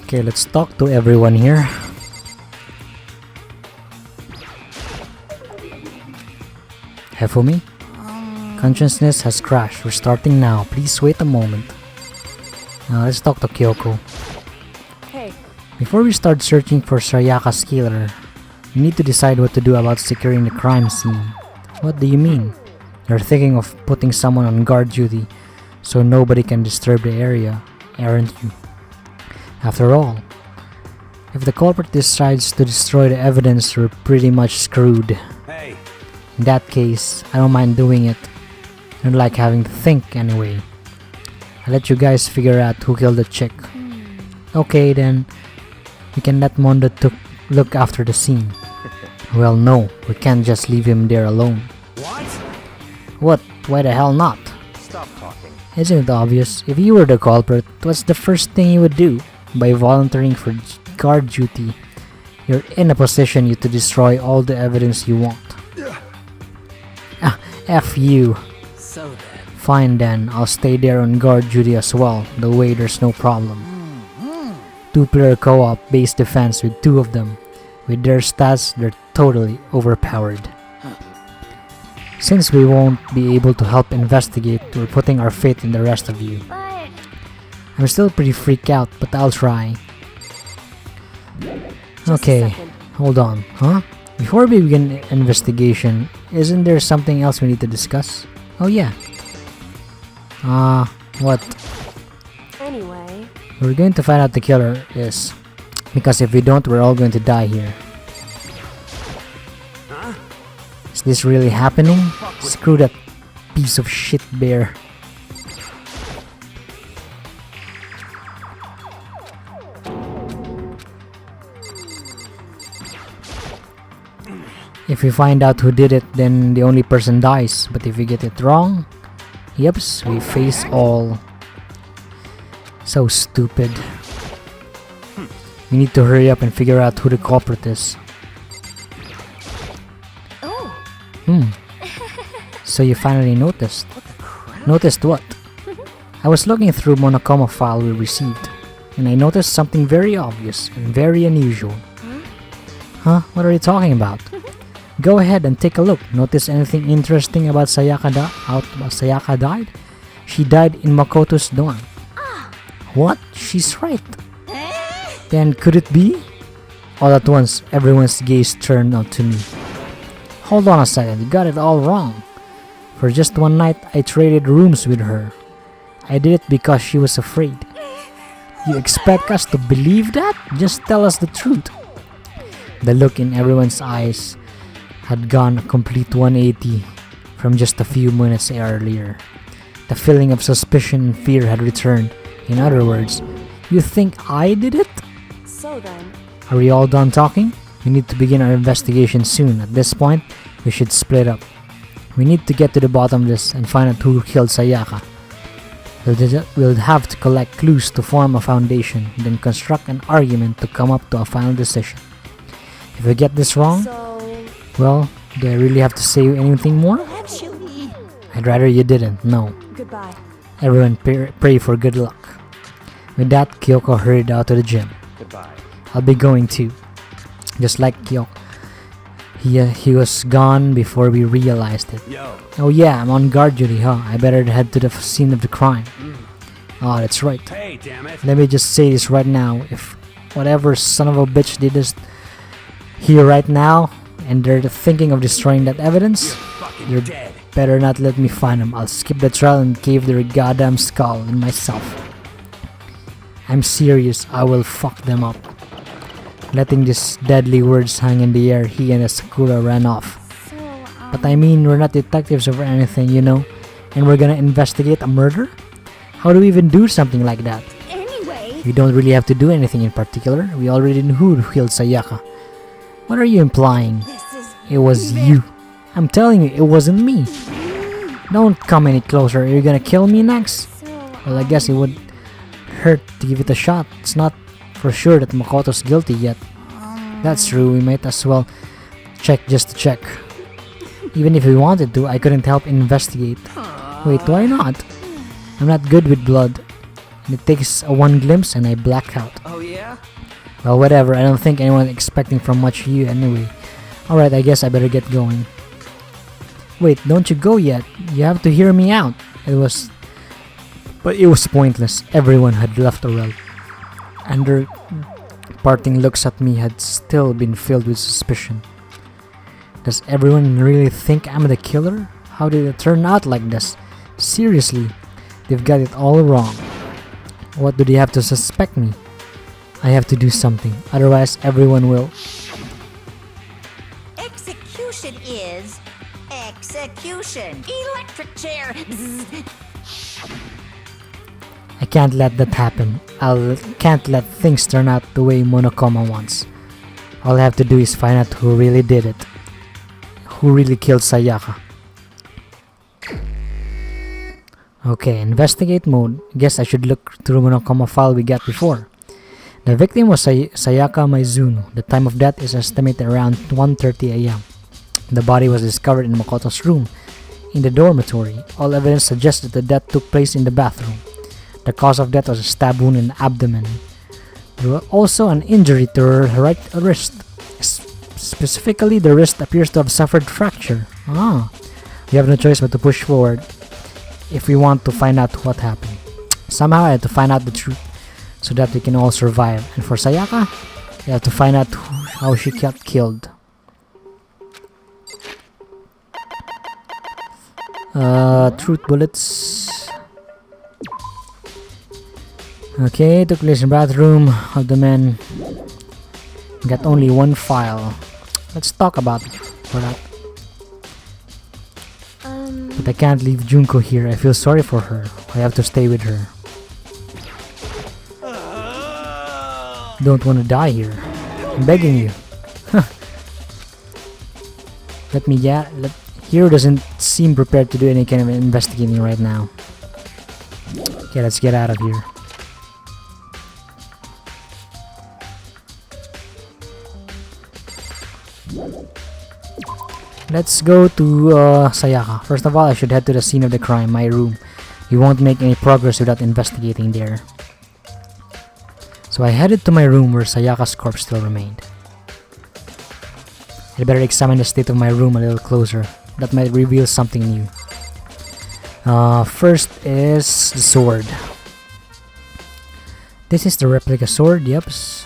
Okay, let's talk to everyone here. Hefumi? Consciousness has crashed. We're starting now. Please wait a moment. Now let's talk to Kyoko. Hey. Before we start searching for Sayaka's killer, we need to decide what to do about securing the crime scene. What do you mean? You're thinking of putting someone on guard duty so nobody can disturb the area, aren't you? After all, if the culprit decides to destroy the evidence, we're pretty much screwed. Hey. In that case, I don't mind doing it. I don't like having to think anyway. I'll let you guys figure out who killed the chick. Okay then, we can let Mondo look after the scene. Well no, we can't just leave him there alone. What? What? Why the hell not? Stop talking. Isn't it obvious? If you were the culprit, what's the first thing you would do? By volunteering for guard duty, you're in a position to destroy all the evidence you want. F you. So then. Fine then, I'll stay there on guard duty as well, the way there's no problem. 2-player co-op base defense with 2 of them. With their stats, they're totally overpowered. Since we won't be able to help investigate, we're putting our faith in the rest of you. I'm still pretty freaked out, but I'll try. Okay, hold on, huh? Before we begin the investigation, isn't there something else we need to discuss? Oh yeah. What? Anyway. We're going to find out the killer is. Because if we don't, we're all going to die here. Huh? Is this really happening? Screw that piece of shit bear. If we find out who did it, then the only person dies. But if we get it wrong, yeps, we face all. So stupid. We need to hurry up and figure out who the culprit is. So you finally noticed. Noticed what? I was looking through Monokuma file we received, and I noticed something very obvious and very unusual. Huh? What are you talking about? Go ahead and take a look. Notice anything interesting about Sayaka died? She died in Makoto's dorm. What? She's right. Then could it be? All at once, everyone's gaze turned to me. Hold on a second, you got it all wrong. For just one night, I traded rooms with her. I did it because she was afraid. You expect us to believe that? Just tell us the truth. The look in everyone's eyes had gone a complete 180 from just a few minutes earlier. The feeling of suspicion and fear had returned. In other words, you think I did it? So then. Are we all done talking? We need to begin our investigation soon. At this point, we should split up. We need to get to the bottom of this and find out who killed Sayaka. We'll have to collect clues to form a foundation, then construct an argument to come up to a final decision. If we get this wrong, well, do I really have to say anything more? Actually. I'd rather you didn't, no. Goodbye. Everyone pray for good luck. With that, Kyoko hurried out to the gym. Goodbye. I'll be going too. Just like Kyoko. He was gone before we realized it. Yo. Oh yeah, I'm on guard duty, huh? I better head to the scene of the crime. Oh, that's right. Hey, damn it. Let me just say this right now. If whatever son of a bitch did this here right now, and they're thinking of destroying that evidence, You're dead. better not let me find them. I'll skip the trial and cave their goddamn skull in myself. I'm serious, I will fuck them up. Letting these deadly words hang in the air, he and Sakura ran off. But I mean, we're not detectives or anything, you know? And we're gonna investigate a murder? How do we even do something like that? Anyway. We don't really have to do anything in particular. We already knew who killed Sayaka. What are you implying? It was you. I'm telling you, it wasn't me. Don't come any closer. You're gonna kill me next? Well, I guess it would hurt to give it a shot. It's not for sure that Makoto's guilty yet. That's true, we might as well check just to check. Even if we wanted to, I couldn't help investigate. Wait, why not? I'm not good with blood. And it takes one glimpse and I black out. Oh yeah? Well, whatever. I don't think anyone's expecting from much of you anyway. Alright, I guess I better get going. Wait, don't you go yet. You have to hear me out. But it was pointless. Everyone had left already. And their parting looks at me had still been filled with suspicion. Does everyone really think I'm the killer? How did it turn out like this? Seriously, they've got it all wrong. What do they have to suspect me? I have to do something, otherwise everyone will. Execution is execution. Electric chair. I can't let that happen. Can't let things turn out the way Monokuma wants. All I have to do is find out who really did it. Who really killed Sayaka. Okay, investigate mode. Guess I should look through Monokuma file we got before. The victim was Sayaka Maizuno. The time of death is estimated around 1:30 a.m. The body was discovered in Makoto's room, in the dormitory. All evidence suggests that the death took place in the bathroom. The cause of death was a stab wound in the abdomen. There was also an injury to her right wrist. Specifically, the wrist appears to have suffered fracture. We have no choice but to push forward if we want to find out what happened. Somehow I have to find out the truth so that we can all survive. And for Sayaka, we have to find out how she got killed. Truth bullets. Okay, took place in bathroom of the men. Got only one file. Let's talk about it for that. But I can't leave Junko here. I feel sorry for her. I have to stay with her. Don't want to die here. I'm begging you. Hiro doesn't seem prepared to do any kind of investigating right now. Okay, let's get out of here. Let's go to Sayaka. First of all, I should head to the scene of the crime, my room. We won't make any progress without investigating there. So I headed to my room where Sayaka's corpse still remained. I'd better examine the state of my room a little closer. That might reveal something new. First is the sword. This is the replica sword, yeps.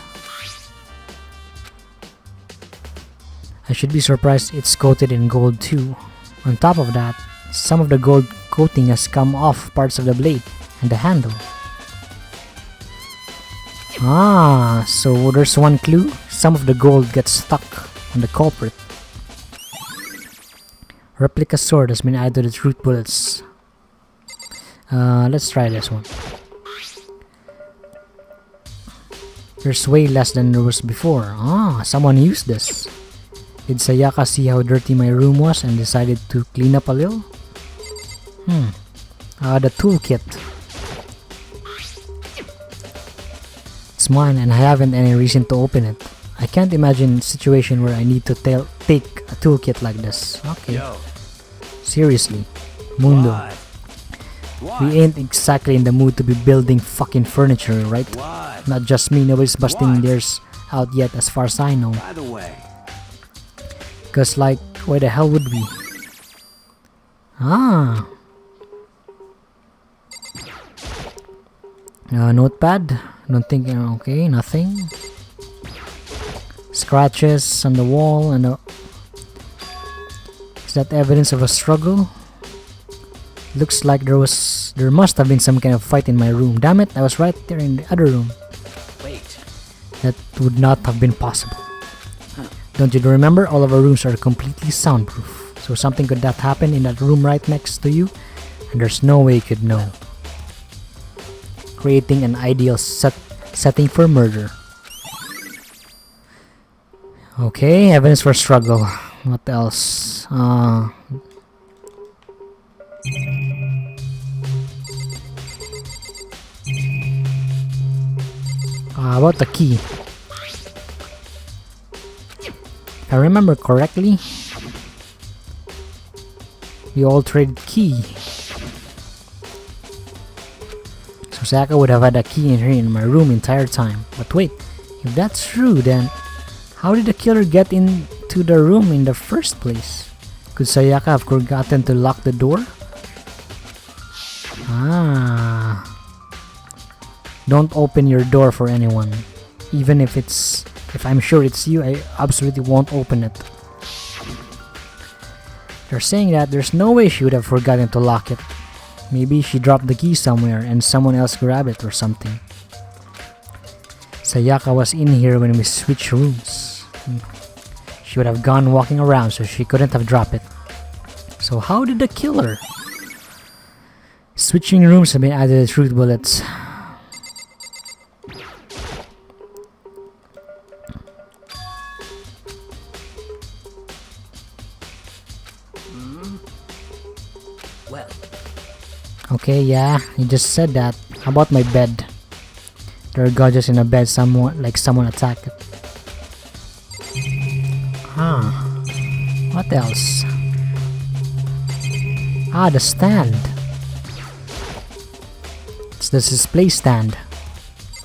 I should be surprised it's coated in gold too. On top of that, some of the gold coating has come off parts of the blade and the handle. So there's one clue. Some of the gold gets stuck on the culprit. Replica sword has been added to the truth bullets. Let's try this one. There's way less than there was before. Someone used this. Did Sayaka see how dirty my room was and decided to clean up a little? The toolkit. It's mine and I haven't any reason to open it. I can't imagine a situation where I need to take a toolkit like this. Okay. Yo. Seriously. Mundo. What? We ain't exactly in the mood to be building fucking furniture, right? What? Not just me, nobody's busting What? theirs out yet as far as I know. By the way. Cause like, why the hell would we? Notepad. Don't think, okay, nothing. Scratches on the wall and is that evidence of a struggle? Looks like there must have been some kind of fight in my room. Damn it, I was right there in the other room. Wait. That would not have been possible. Don't you remember? All of our rooms are completely soundproof. So something could have happened in that room right next to you, and there's no way you could know. Creating an ideal setting for murder. Okay, evidence for struggle. What else? About the key. If I remember correctly, we all traded key. So Sayaka would have had a key in here in my room entire time. But wait, If that's true, then how did the killer get into the room in the first place? Could Sayaka have forgotten to lock the door? Ah. Don't open your door for anyone. Even if I'm sure it's you, I absolutely won't open it. They're saying that there's no way she would have forgotten to lock it. Maybe she dropped the key somewhere and someone else grabbed it or something. Sayaka was in here when we switched rooms. She would have gone walking around, so she couldn't have dropped it. So how did the killer? Switching rooms have been added to truth bullets. Well, okay, yeah, you just said that. How about my bed? There are gadgets in a bed, someone attacked it. Huh. What else? Ah, the stand. It's the display stand.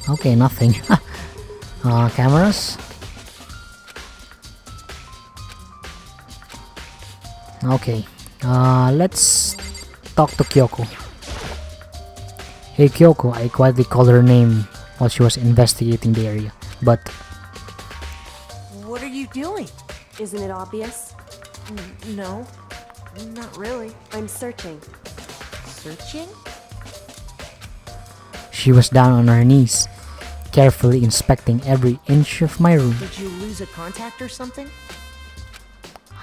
Okay, nothing. Cameras? Okay. Let's talk to Kyoko. Hey Kyoko, I quietly called her name while she was investigating the area. But What are you doing? Isn't it obvious? No, not really. I'm searching. Searching? she was down on her knees, carefully inspecting every inch of my room. Did you lose a contact or something?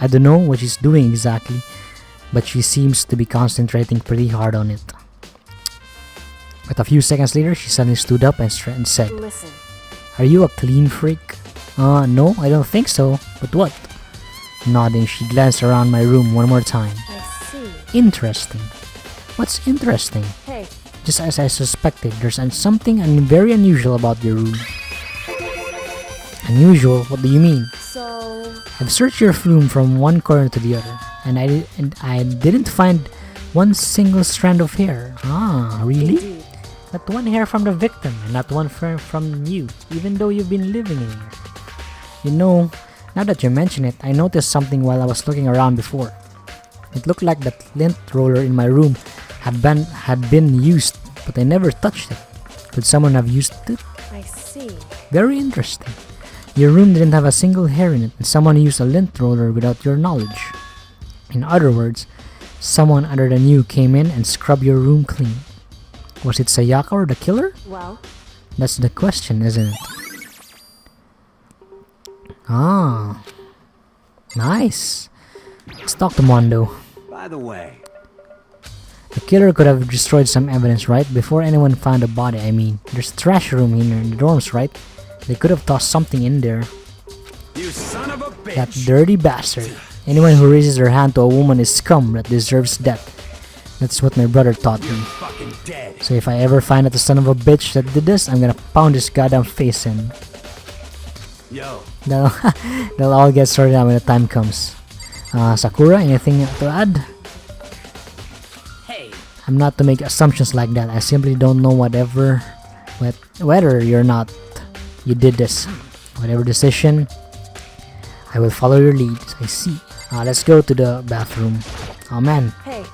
I don't know what she's doing exactly, but she seems to be concentrating pretty hard on it. But a few seconds later, she suddenly stood up and said, Listen. "Are you a clean freak?" No, I don't think so. But what? Nodding, she glanced around my room one more time. I see. Interesting. What's interesting? Hey, Just as I suspected, there's something very unusual about your room. Unusual? What do you mean? so I've searched your room from one corner to the other, and I didn't find one single strand of hair. Ah, really? indeed. Not one hair from the victim, and not one from you, even though you've been living in here. You know, now that you mention it, I noticed something while I was looking around before. It looked like that lint roller in my room had been used, but I never touched it. Could someone have used it? I see. Very interesting. Your room didn't have a single hair in it, and someone used a lint roller without your knowledge. In other words, someone other than you came in and scrubbed your room clean. Was it Sayaka or the killer? Well, That's the question, isn't it? Ah, nice. Let's talk to Mondo. by the way, The killer could have destroyed some evidence, right? Before anyone found the body, I mean. There's a trash room in the dorms, right? They could have tossed something in there. you son of a bitch. That dirty bastard. Anyone who raises their hand to a woman is scum that deserves death. That's what my brother taught me. Fucking dead. So if I ever find out the son of a bitch that did this, I'm gonna pound his goddamn face in. Yo, They'll all get sorted out when the time comes. Sakura, anything to add? hey, I'm not to make assumptions like that. I simply don't know whether you're not you did this. Whatever decision, I will follow your lead. I see. Let's go to the bathroom. Oh man, hey,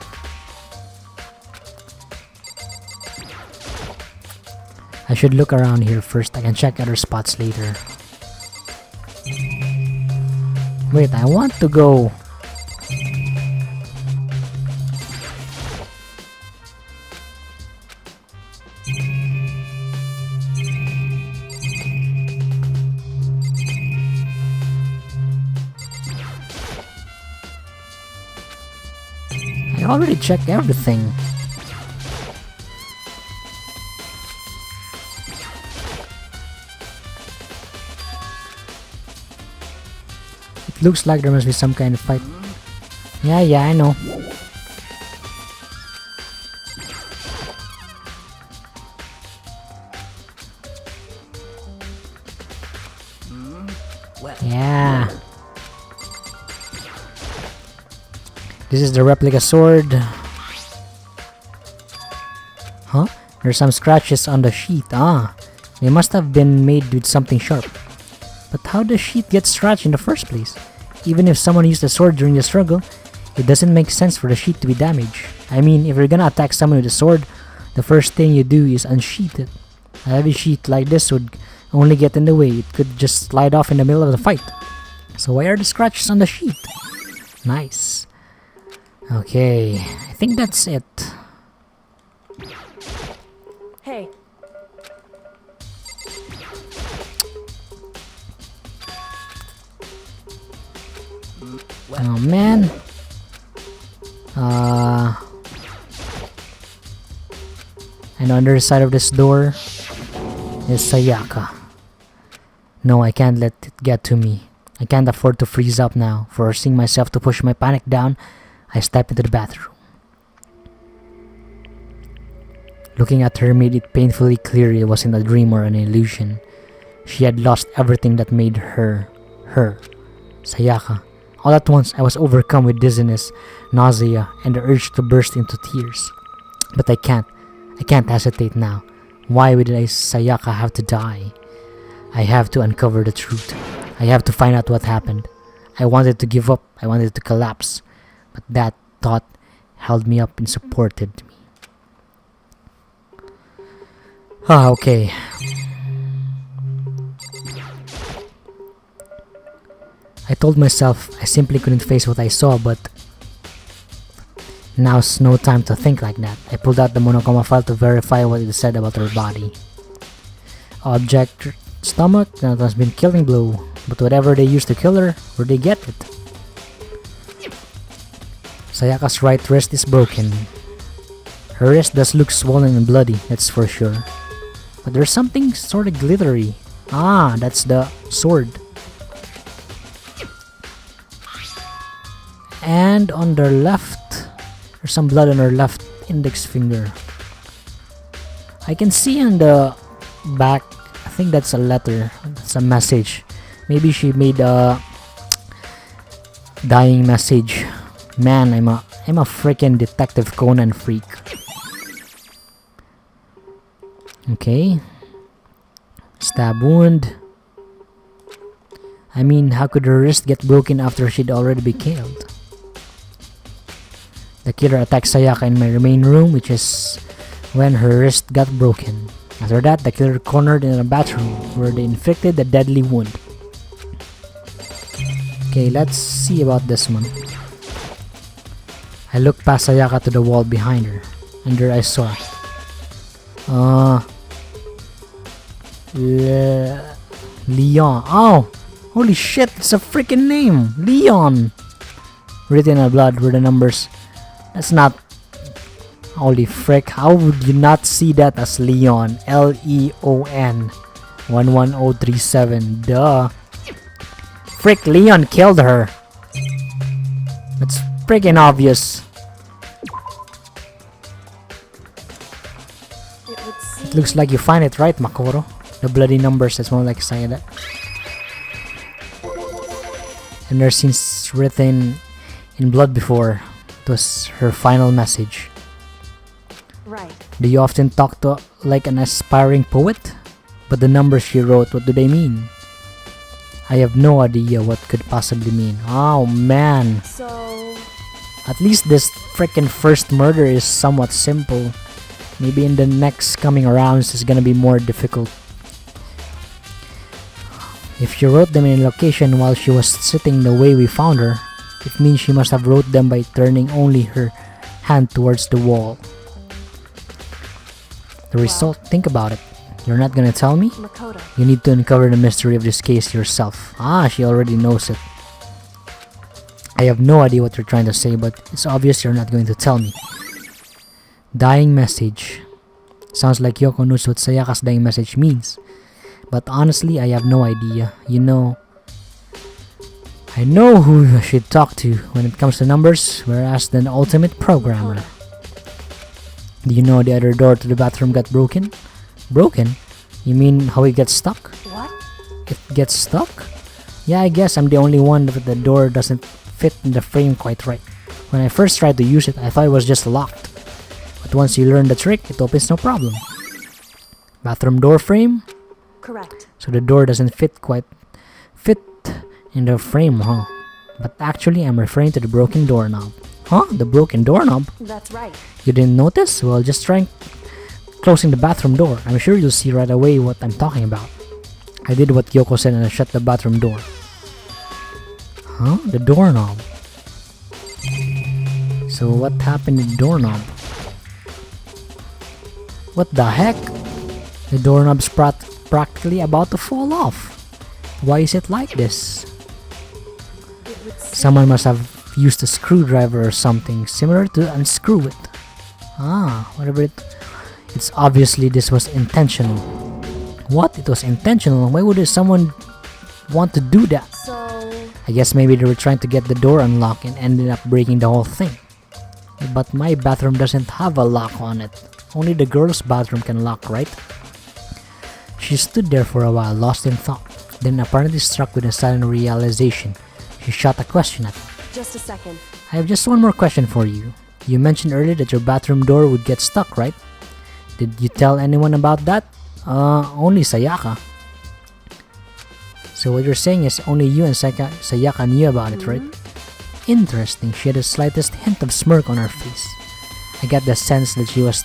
I should look around here first. I can check other spots later. Wait, I want to go. I already checked everything. It looks like there must be some kind of fight. Yeah, I know. well, Yeah. This is the replica sword. Huh? There's some scratches on the sheet. Ah. They must have been made with something sharp. But how does sheet get scratched in the first place? Even if someone used a sword during the struggle, it doesn't make sense for the sheet to be damaged. I mean, if you're gonna attack someone with a sword, the first thing you do is unsheath it. A heavy sheet like this would only get in the way. It could just slide off in the middle of the fight. So why are the scratches on the sheet? Nice. Okay, I think that's it. Hey, Oh man. And on the other side of this door is Sayaka. No, I can't let it get to me. I can't afford to freeze up now. Forcing myself to push my panic down, I step into the bathroom. Looking at her made it painfully clear it wasn't a dream or an illusion. She had lost everything that made her, her. Sayaka. All at once, I was overcome with dizziness, nausea, and the urge to burst into tears. But I can't hesitate now. Why would Sayaka have to die? I have to uncover the truth. I have to find out what happened. I wanted to give up. I wanted to collapse. But that thought held me up and supported me. Okay. I told myself I simply couldn't face what I saw, but now's no time to think like that. I pulled out the Monokuma file to verify what it said about her body. Object stomach that has been killing blow, but whatever they used to kill her, where'd they get it? Sayaka's right wrist is broken. Her wrist does look swollen and bloody, that's for sure. But there's something sort of glittery. Ah, that's the sword. And on the left, there's some blood on her left index finger. I can see on the back, I think that's a letter, that's a message. Maybe she made a dying message. Man, I'm a freaking Detective Conan freak. Okay. Stab wound. I mean, how could her wrist get broken after she'd already been killed? The killer attacked Sayaka in my main room, which is when her wrist got broken. After that, the killer cornered in a bathroom where they inflicted a deadly wound. Okay, let's see about this one. I looked past Sayaka to the wall behind her, and there I saw Leon. Oh, holy shit, it's a freaking name, Leon. Written in blood were the numbers. That's not... Holy frick, how would you not see that as Leon? Leon 11037. Duh. Frick, Leon killed her. That's freaking obvious. It looks like you find it right, Makoto. The bloody numbers, that's more like Sayada. And there's scenes written in blood before. It was her final message. right. Do you often talk to like an aspiring poet? But the numbers she wrote, what do they mean? I have no idea what could possibly mean. Oh man. So, At least this frickin' first murder is somewhat simple. Maybe in the next coming arounds it's gonna be more difficult. If she wrote them in a location while she was sitting the way we found her, it means she must have wrote them by turning only her hand towards the wall. The result, think about it. You're not gonna tell me? Makoto. You need to uncover the mystery of this case yourself. Ah, she already knows it. I have no idea what you're trying to say, but it's obvious you're not going to tell me. Dying message. Sounds like Yoko knows what Sayaka's dying message means. But honestly, I have no idea. You know, I know who I should talk to when it comes to numbers, whereas the ultimate programmer. Do you know the other door to the bathroom got broken? Broken? You mean how it gets stuck? What? It gets stuck? Yeah, I guess I'm the only one that the door doesn't fit in the frame quite right. When I first tried to use it, I thought it was just locked. But once you learn the trick, it opens no problem. Bathroom door frame? Correct. So the door doesn't fit in the frame, huh? But actually, I'm referring to the broken doorknob. Huh? The broken doorknob? That's right. You didn't notice? Well, just try closing the bathroom door. I'm sure you'll see right away what I'm talking about. I did what Yoko said and I shut the bathroom door. Huh? The doorknob. So what happened to the doorknob? What the heck? The doorknob's practically about to fall off. Why is it like this? Someone must have used a screwdriver or something similar to unscrew it. Whatever it's obviously this was intentional. What? It was intentional? Why would someone want to do that? So... I guess maybe they were trying to get the door unlocked and ended up breaking the whole thing. But my bathroom doesn't have a lock on it. Only the girls' bathroom can lock, right? She stood there for a while, lost in thought. Then apparently struck with a sudden realization. She shot a question at me. Just a second. I have just one more question for you. You mentioned earlier that your bathroom door would get stuck, right? Did you tell anyone about that? Only Sayaka. So what you're saying is only you and Sayaka knew about it, right? Interesting. She had the slightest hint of smirk on her face. I got the sense that she was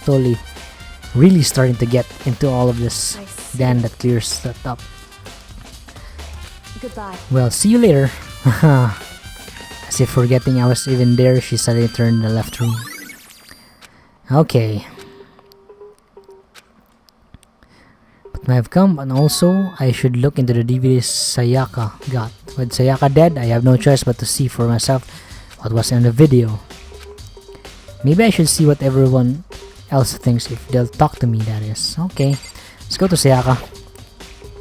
really starting to get into all of this. I see. Then that clears that up. Goodbye. Well, see you later. As if forgetting I was even there, she suddenly turned in the left room. Okay. But I've come, and also I should look into the DVD Sayaka got. With Sayaka dead, I have no choice but to see for myself what was in the video. Maybe I should see what everyone else thinks if they'll talk to me, that is. Okay, let's go to Sayaka.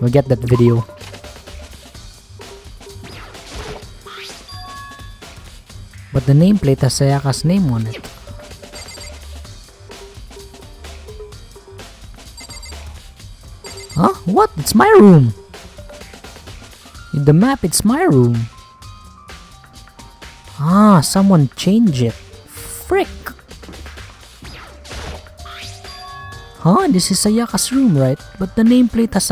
We'll get that video. But the nameplate has Sayaka's name on it. Huh? What? It's my room! In the map, it's my room. Someone changed it. Frick! Huh? This is Sayaka's room, right? But the nameplate has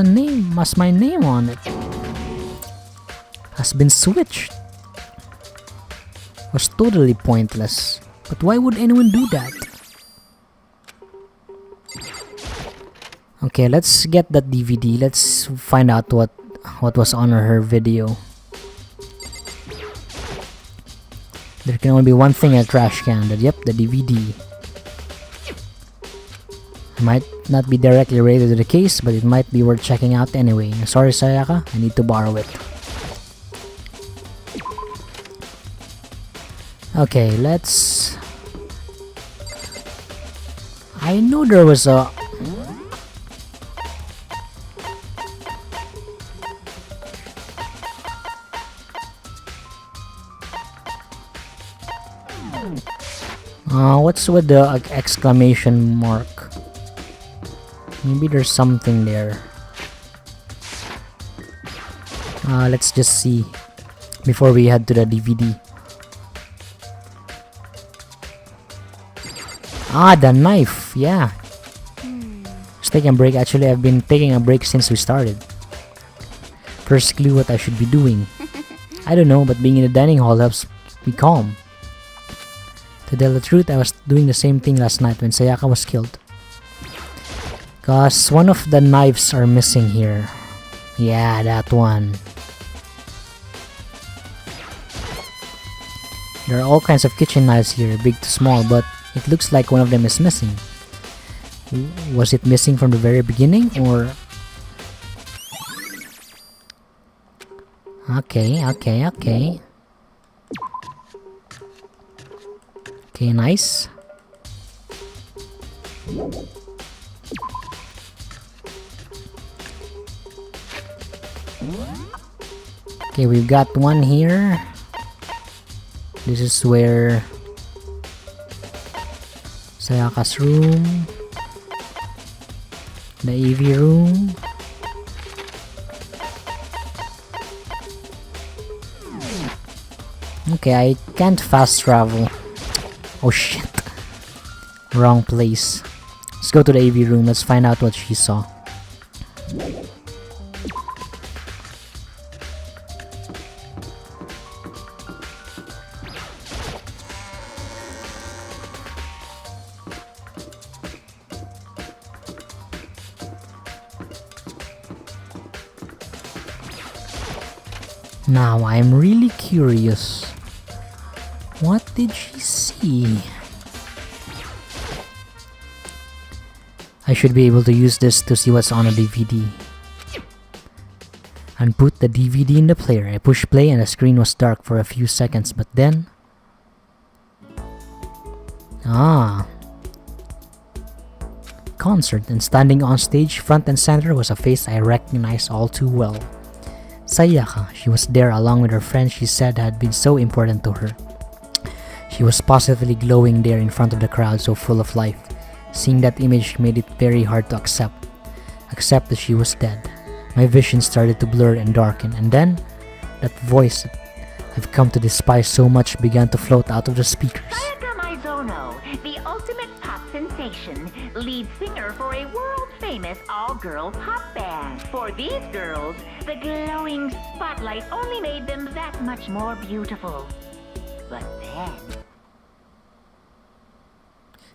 my name on it. Has been switched. Was totally pointless. But why would anyone do that? Okay, let's get that DVD. Let's find out what was on her video. There can only be one thing in a trash can. Yep, the DVD. It might not be directly related to the case, but it might be worth checking out anyway. Sorry, Sayaka, I need to borrow it. Okay, let's... I know there was a... what's with the exclamation mark? Maybe there's something there. Let's just see before we head to the DVD. The knife, yeah. Let's take a break. Actually, I've been taking a break since we started. First clue what I should be doing. I don't know, but being in the dining hall helps me calm. To tell the truth, I was doing the same thing last night when Sayaka was killed. Cause one of the knives are missing here. Yeah, that one. There are all kinds of kitchen knives here, big to small, but it looks like one of them is missing. Was it missing from the very beginning, or... Okay. Okay, nice. Okay, we've got one here. This is where Sayaka's room, the AV room. Okay, I can't fast travel. Oh shit. Wrong place. Let's go to the AV room. Let's find out what she saw. Now I'm really curious. What did she see? I should be able to use this to see what's on a DVD. And put the DVD in the player. I pushed play and the screen was dark for a few seconds, but then... Concert, and standing on stage front and center was a face I recognized all too well. Sayaka. She was there along with her friend she said had been so important to her. She was positively glowing there in front of the crowd, so full of life. Seeing that image made it very hard to accept that she was dead. My vision started to blur and darken, and then that voice that I've come to despise so much began to float out of the speakers. Sayaka Maizono, the ultimate pop sensation, lead singer for a world-famous all-girl pop band. For these girls, the glowing spotlight only made them that much more beautiful. But then...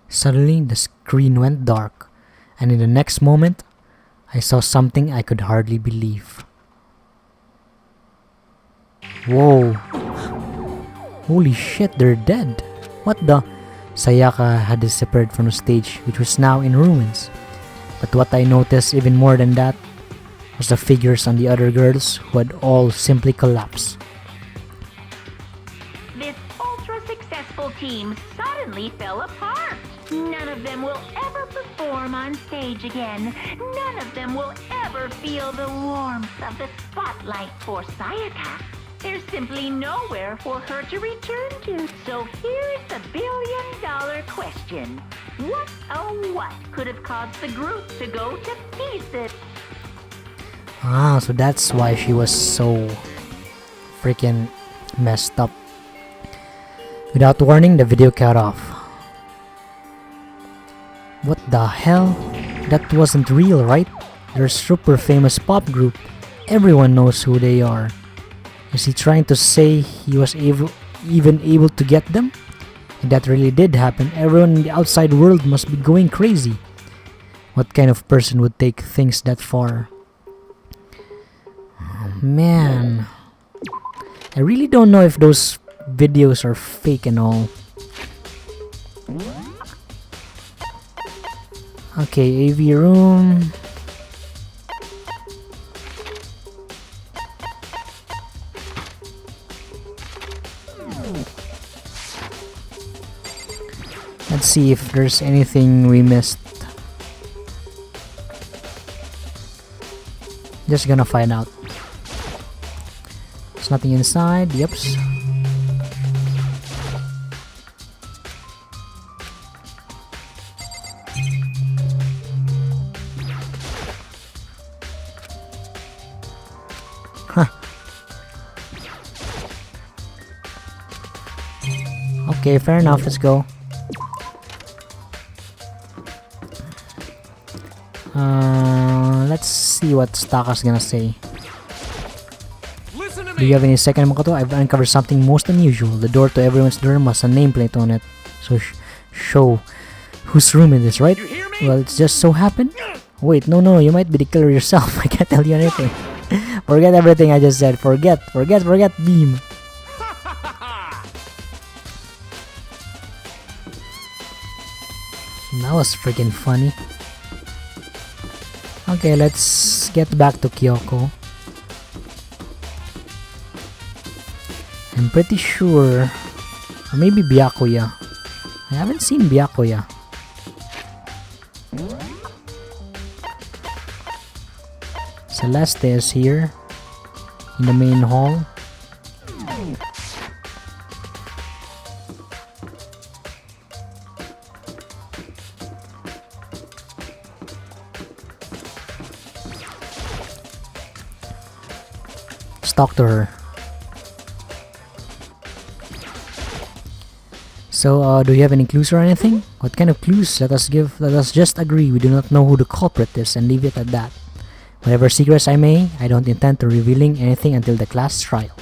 Suddenly, the screen went dark, and in the next moment, I saw something I could hardly believe. Whoa! Holy shit, they're dead! What the? Sayaka had disappeared from the stage, which was now in ruins. But what I noticed even more than that was the figures on the other girls who had all simply collapsed. This ultra-successful team suddenly fell apart. None of them will ever perform on stage again. None of them will ever feel the warmth of the spotlight for Sayaka. There's simply nowhere for her to return to. So here's the billion-dollar question. What, oh what, could have caused the group to go to pieces? So that's why she was so freaking messed up. Without warning, the video cut off. What the hell? That wasn't real, right? They're a super famous pop group. Everyone knows who they are. Is he trying to say he was even able to get them? If that really did happen, everyone in the outside world must be going crazy. What kind of person would take things that far? Oh man. I really don't know if those videos are fake and all. Okay, AV room. Let's see if there's anything we missed. Just gonna find out. There's nothing inside. Yep. Okay, fair enough, let's go. Let's see what Staka's gonna say. Do you have any second, Makoto? I've uncovered something most unusual. The door to everyone's dorm has a nameplate on it. So show whose room it is, right? Well, it's just so happened. Wait, no, you might be the killer yourself. I can't tell you anything. Forget everything I just said. Forget, beam. That was freaking funny. Okay, let's get back to Kyoko. I'm pretty sure, or maybe Byakuya. I haven't seen Byakuya. Celeste is here in the main hall. Talk to her. So, do you have any clues or anything? What kind of clues? Let us just agree we do not know who the culprit is and leave it at that. Whatever secrets I don't intend to revealing anything until the class trial.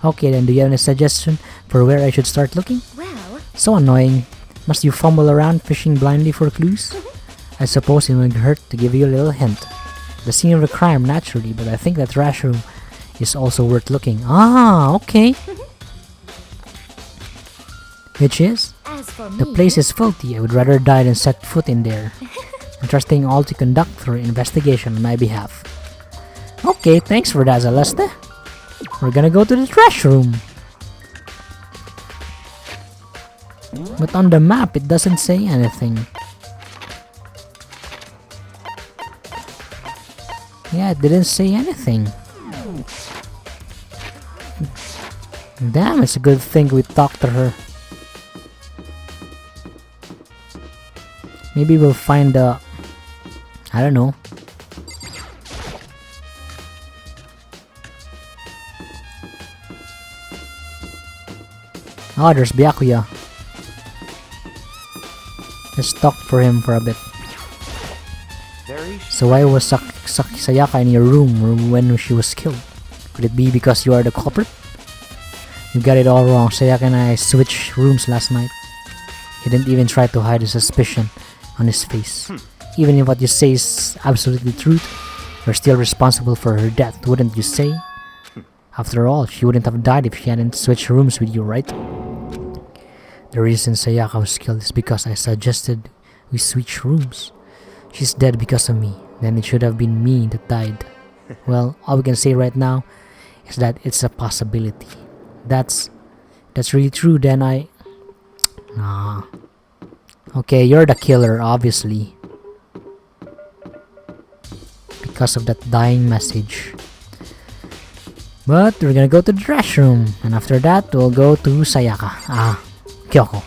Okay then, do you have any suggestion for where I should start looking? Well... So annoying. Must you fumble around fishing blindly for clues? I suppose it wouldn't hurt to give you a little hint. The scene of the crime, naturally, but I think that trash room is also worth looking. Ah, okay. Which is? As for The place is filthy. I would rather die than set foot in there. Interesting all to conduct through investigation on my behalf. Okay, thanks for that, Celeste. We're gonna go to the trash room. But on the map, it doesn't say anything. Yeah, it didn't say anything. Damn, it's a good thing we talked to her. Maybe we'll find the... I don't know. Oh, there's Byakuya. Let's talk for him for a bit. So why was Sayaka in your room when she was killed? Could it be because you are the culprit? You got it all wrong. Sayaka and I switched rooms last night. He didn't even try to hide his suspicion on his face. Even if what you say is absolutely true, you're still responsible for her death, wouldn't you say? After all, she wouldn't have died if she hadn't switched rooms with you, right? The reason Sayaka was killed is because I suggested we switch rooms. She's dead because of me. Then it should have been me that died. Well, all we can say right now is that it's a possibility. That's really true. Then Nah. Okay, you're the killer, obviously. Because of that dying message. But we're gonna go to the trash room. And after that, we'll go to Sayaka. Kyoko.